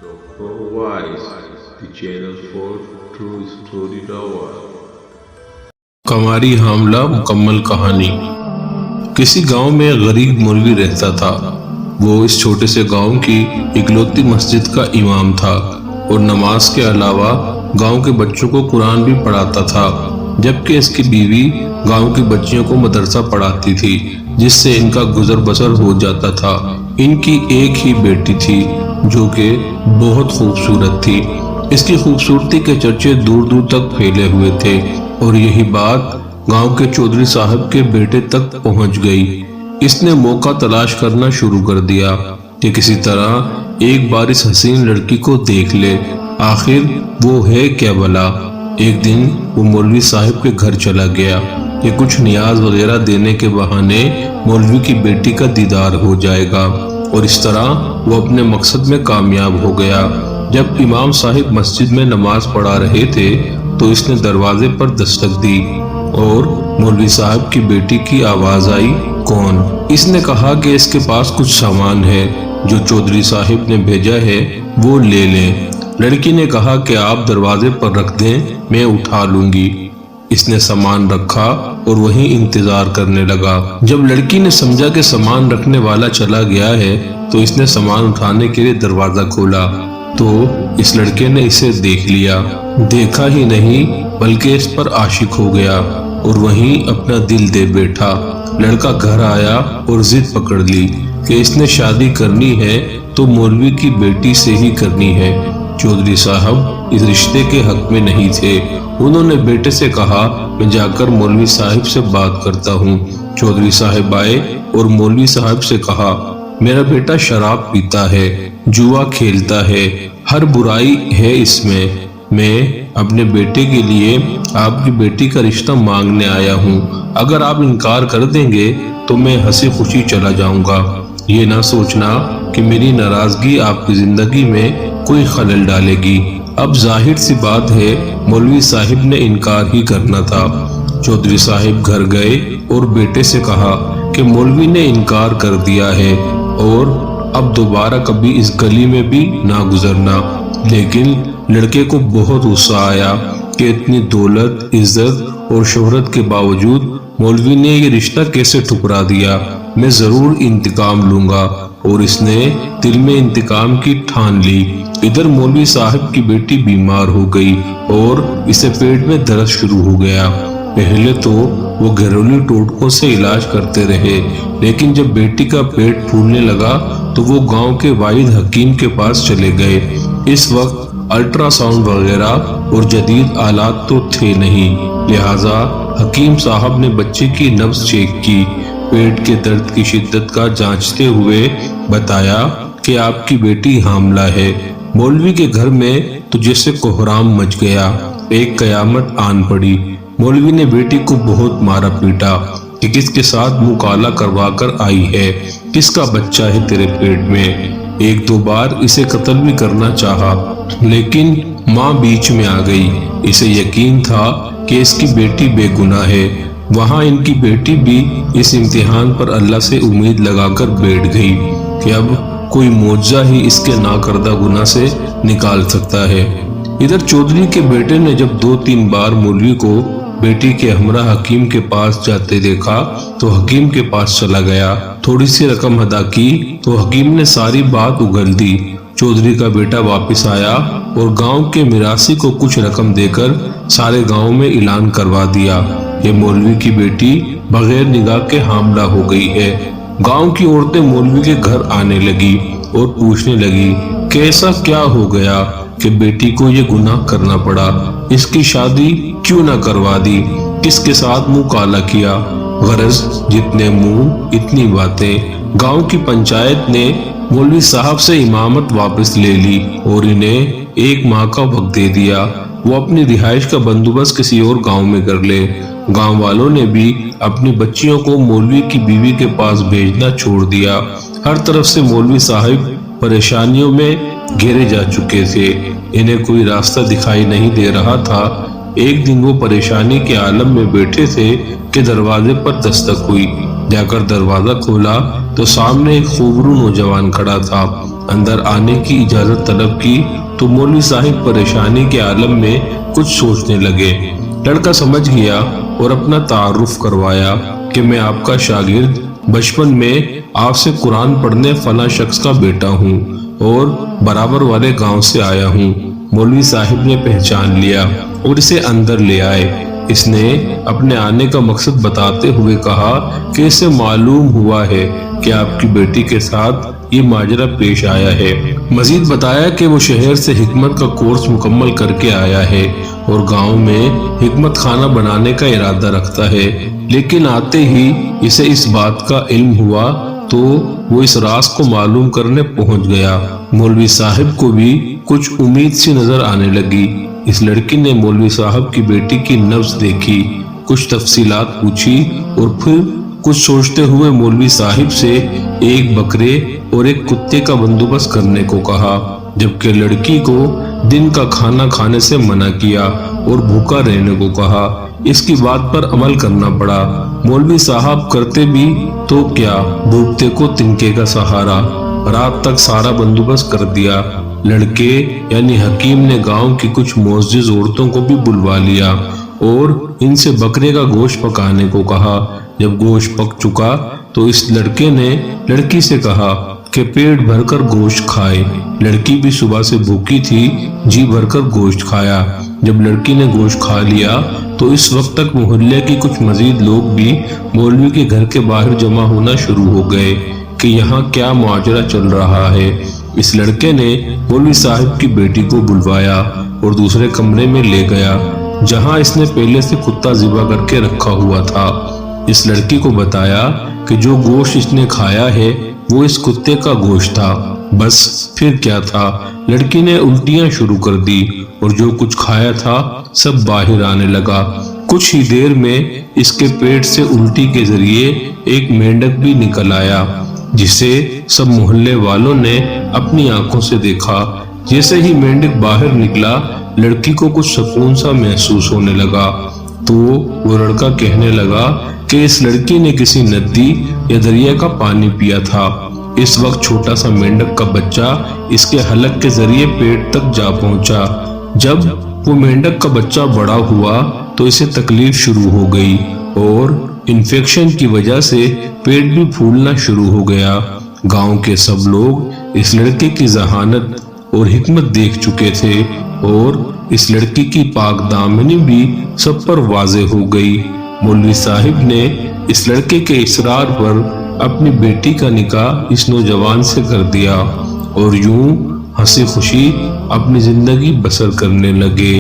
Dr. Wise, the channel for True Story Tower. Kumari हामला मुकम्मल कहानी। किसी गांव में गरीब मौलवी रहता था। वो इस छोटे से गांव की इकलौती मस्जिद का इमाम था और नमाज के अलावा गांव के बच्चों को कुरान भी पढ़ाता था, जबकि इसकी बीवी गांव की बच्चियों को मदरसा पढ़ाती थी, जिससे इनका गुजर बसर हो जाता था। इनकी एक ही बेटी थी जो कि बहुत खूबसूरत थी। इसकी खूबसूरती के चर्चे दूर दूर तक फैले हुए थे और यही बात गांव के चौधरी साहब के बेटे तक पहुंच गई। इसने मौका तलाश करना शुरू कर दिया कि किसी तरह एक बार इस हसीन लड़की को देख ले, आखिर वो है क्या भला। एक दिन वो मौलवी साहब के घर चला गया कि कुछ नियाज वगैरह देने के बहाने मौलवी की बेटी का दीदार हो जाएगा, और इस तरह वो अपने मकसद में कामयाब हो गया। जब इमाम साहिब मस्जिद में नमाज पढ़ा रहे थे तो इसने दरवाजे पर दस्तक दी और मौलवी साहब की बेटी की आवाज आई, कौन? इसने कहा कि इसके पास कुछ सामान है जो चौधरी साहिब ने भेजा है, वो ले लें। लड़की ने कहा कि आप दरवाजे पर रख दें, मैं उठा लूंगी। इसने सामान रखा और वहीं इंतजार करने लगा। जब लड़की ने समझा कि सामान रखने वाला चला गया है तो इसने सामान उठाने के लिए दरवाजा खोला तो इस लड़के ने इसे देख लिया। देखा ही नहीं बल्कि इस पर आशिक हो गया और वहीं अपना दिल दे बैठा। लड़का घर आया और जिद पकड़ ली कि इसने शादी करनी है तो मौलवी की बेटी से ही करनी है। चौधरी साहब इस रिश्ते के हक में नहीं थे। उन्होंने बेटे से कहा, मैं जाकर मौलवी साहिब से बात करता हूँ। चौधरी साहब आए और मौलवी साहब से कहा, मेरा बेटा शराब पीता है, जुआ खेलता है, हर बुराई है इसमें। मैं अपने बेटे के लिए आपकी बेटी का रिश्ता मांगने आया हूँ। अगर आप इनकार कर देंगे तो मैं हंसी खुशी चला जाऊंगा। ये ना सोचना कि मेरी नाराजगी आपकी जिंदगी में कोई खलल डालेगी। अब जाहिर सी बात है मौलवी साहिब ने इनकार ही करना था। चौधरी साहिब घर गए और बेटे से कहा कि मौलवी ने इनकार कर दिया है और अब दोबारा कभी इस गली में भी ना गुजरना। लेकिन लड़के को बहुत गुस्सा आया कि इतनी दौलत, इज्जत और शोहरत के बावजूद मौलवी ने ये रिश्ता कैसे ठुकरा दिया। मैं जरूर इंतकाम लूंगा, और इसने दिल में इंतकाम की ठान ली। इधर मौलवी साहब की बेटी बीमार हो गई और इसे पेट में दर्द शुरू हो गया। पहले तो वो घरेलू टोटकों से इलाज करते रहे, लेकिन जब बेटी का पेट फूलने लगा तो वो गांव के वाहिद हकीम के पास चले गए। इस वक्त अल्ट्रासाउंड वगैरह और जदीद आलात तो थे नहीं, लिहाजा हकीम साहब ने बच्चे की नब्ज चेक की। पेट के दर्द की शिद्दत का जांचते हुए बताया कि आपकी बेटी हामला है। मौलवी के घर में तो जैसे कोहराम मच गया, एक कयामत आन पड़ी। मौलवी ने बेटी को बहुत मारा पीटा कि किसके साथ मुंह काला करवा कर आई है, किसका बच्चा है तेरे पेट में। एक दो बार इसे कत्ल भी करना चाहा, लेकिन माँ बीच में आ गई। इसे यकीन था कि इसकी बेटी बेगुनाह है। वहाँ इनकी बेटी भी इस इम्तिहान पर अल्लाह से उम्मीद लगाकर बैठ गई कि अब कोई मौजा ही इसके नाकर्दा गुनाह से निकाल सकता है। इधर चौधरी के बेटे ने जब 2-3 बार मौलवी को बेटी के हमरा हकीम के पास जाते देखा तो हकीम के पास चला गया। थोड़ी सी रकम अदा की तो हकीम ने सारी बात उगल दी। चौधरी का बेटा वापस आया और गांव के मिरासी को कुछ रकम देकर सारे गांव में ऐलान करवा दिया, ये मौलवी की बेटी बगैर निगाह के हामला हो गई है। गांव की औरतें मौलवी के घर आने लगी और पूछने लगी, कैसा क्या हो गया कि बेटी को ये गुनाह करना पड़ा, इसकी शादी क्यों ना करवा दी, किसके साथ मुंह काला किया। गरज जितने मुंह इतनी बातें। गांव की पंचायत ने मौलवी साहब से इमामत वापस ले ली और इन्हें 1 माह का वक्त दे दिया। वो अपनी रिहाइश का बंदोबस्त किसी और गांव में कर ले। गांव वालों ने भी अपनी बच्चियों को मौलवी की बीवी के पास भेजना छोड़ दिया। हर तरफ से मौलवी साहब परेशानियों में घेरे जा चुके थे। इन्हें कोई रास्ता दिखाई नहीं दे रहा था। एक दिन वो परेशानी के आलम में बैठे थे कि दरवाजे पर दस्तक हुई। जाकर दरवाजा खोला तो सामने एक खूबरू नौजवान खड़ा था। اندر آنے کی اجازت طلب کی تو مولوی صاحب پریشانی کے عالم میں کچھ سوچنے لگے۔ لڑکا سمجھ گیا اور اپنا تعارف کروایا کہ میں آپ کا شاگرد، بچپن میں آپ سے قرآن پڑھنے فلاں شخص کا بیٹا ہوں اور برابر والے گاؤں سے آیا ہوں۔ مولوی صاحب نے پہچان لیا اور اسے اندر لے آئے۔ اس نے اپنے آنے کا مقصد بتاتے ہوئے کہا کہ اسے معلوم ہوا ہے کہ آپ کی بیٹی کے ساتھ یہ ماجرا پیش آیا ہے۔ مزید بتایا کہ وہ شہر سے حکمت کا کورس مکمل کر کے آیا ہے اور گاؤں میں حکمت خانہ بنانے کا ارادہ رکھتا ہے، لیکن آتے ہی اسے اس بات کا علم ہوا تو وہ اس راز کو معلوم کرنے پہنچ گیا۔ مولوی صاحب کو بھی کچھ امید سی نظر آنے لگی۔ اس لڑکی نے مولوی صاحب کی بیٹی کی نبض دیکھی، کچھ تفصیلات پوچھی اور پھر کچھ سوچتے ہوئے مولوی صاحب سے ایک بکرے اور ایک کتے کا بندوبست کرنے کو کہا، جبکہ لڑکی کو دن کا کھانا کھانے سے منع کیا اور بھوکا رہنے کو کہا۔ اس کی بات پر عمل کرنا پڑا۔ مولوی صاحب کرتے بھی تو کیا، ڈوبتے کو تنکے کا سہارا۔ رات تک سارا بندوبست کر دیا۔ لڑکے یعنی حکیم نے گاؤں کی کچھ معزز عورتوں کو بھی بلوا لیا اور ان سے بکرے کا گوشت پکانے کو کہا۔ جب گوشت پک چکا تو اس لڑکے نے لڑکی سے کہا کہ پیٹ بھر کر گوشت کھائے۔ لڑکی بھی صبح سے بھوکی تھی، جی بھر کر گوشت کھایا۔ جب لڑکی نے گوشت کھا لیا تو اس وقت تک محلے کی کچھ مزید لوگ بھی مولوی کے گھر کے باہر جمع ہونا شروع ہو گئے کہ یہاں کیا معاجرہ چل رہا ہے۔ اس لڑکے نے مولوی صاحب کی بیٹی کو بلوایا اور دوسرے کمرے میں لے گیا جہاں اس نے پہلے سے کتا ذبح کر کے رکھا ہوا تھا۔ اس لڑکی کو بتایا کہ جو گوشت اس نے کھایا ہے وہ اس کتے کا گوشت تھا۔ بس پھر کیا تھا، لڑکی نے الٹیاں شروع کر دی اور جو کچھ کھایا تھا سب باہر آنے لگا۔ کچھ ہی دیر میں اس کے پیٹ سے الٹی کے ذریعے ایک مینڈک بھی نکل آیا، جسے سب محلے والوں نے اپنی آنکھوں سے دیکھا۔ جیسے ہی مینڈک باہر نکلا، لڑکی کو کچھ سکون سا محسوس ہونے لگا تو وہ لڑکا کہنے لگا کہ اس لڑکی نے کسی ندی یا دریا کا پانی پیا تھا۔ اس وقت چھوٹا سا مینڈک کا بچہ اس کے حلق کے ذریعے پیٹ تک جا پہنچا۔ جب وہ مینڈک کا بچہ بڑا ہوا تو اسے تکلیف شروع ہو گئی اور انفیکشن کی وجہ سے پیٹ بھی پھولنا شروع ہو گیا۔ گاؤں کے سب لوگ اس لڑکے کی ذہانت اور حکمت دیکھ چکے تھے اور اس لڑکی کی پاک دامنی بھی سب پر واضح ہو گئی۔ مولوی صاحب نے اس لڑکے کے اصرار پر اپنی بیٹی کا نکاح اس نوجوان سے کر دیا اور یوں ہنسی خوشی اپنی زندگی بسر کرنے لگے۔